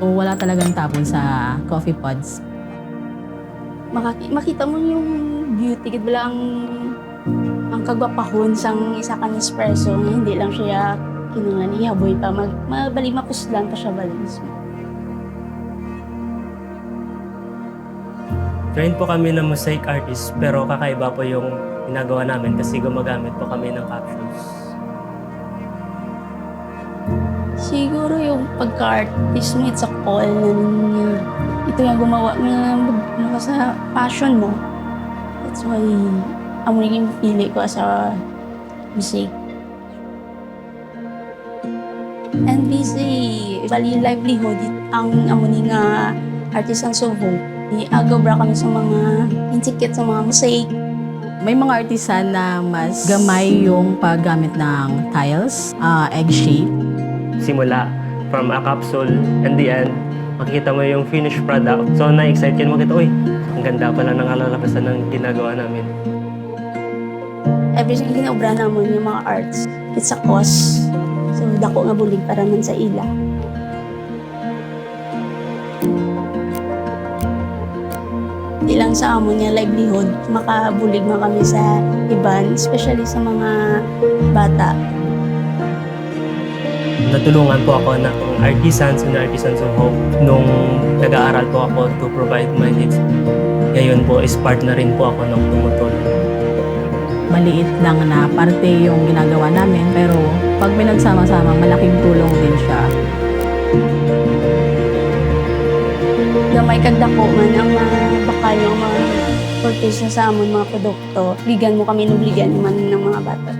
O wala talagang tapon sa coffee pods. Makita mo yung beauty, ket wala ang kagwapahon sang isa ka espresso nga hindi lang siya kinungan ihaboy pa mabali mapuslan pa siya balance mo. Train po kami ng mosaic artist pero kakaiba po yung ginagawa namin kasi gumagamit po kami ng capsules. Siguro yung pagka-artist mo, it's a call na ninyo. Ito yung gumawa nga sa passion mo. That's why amo naging pili ko as a music. NBC, bali livelihood, ang amo ni nga artist ang Soho. Agobra kami sa mga intikit sa mga mosaic. May mga artisan na mas gamay yung paggamit ng tiles, egg shape. Simula from a capsule and the end, makikita mo yung finished product. So na-excite ka mo kita, uy, ang ganda pala ng kalalabasan ng ginagawa namin. Every single ginobra naman yung mga arts, it's a cause. So dako nga bulig para man sa ila. Di lang sa amon nga livelihood, makabulig man kami sa iban, especially sa mga bata. Natulungan po ako ng artisans and artisans of hope nung nag-aaral po ako to provide my needs. Ngayon po is part na rin po ako ng tumutulong. Maliit lang na parte yung ginagawa namin, pero pag pinagsama-sama, malaking tulong din siya. Gamay kag dako man ang mga bakal yung mga purchase na sa amon mga produkto, ligan mo kami nubligan man ng mga bata.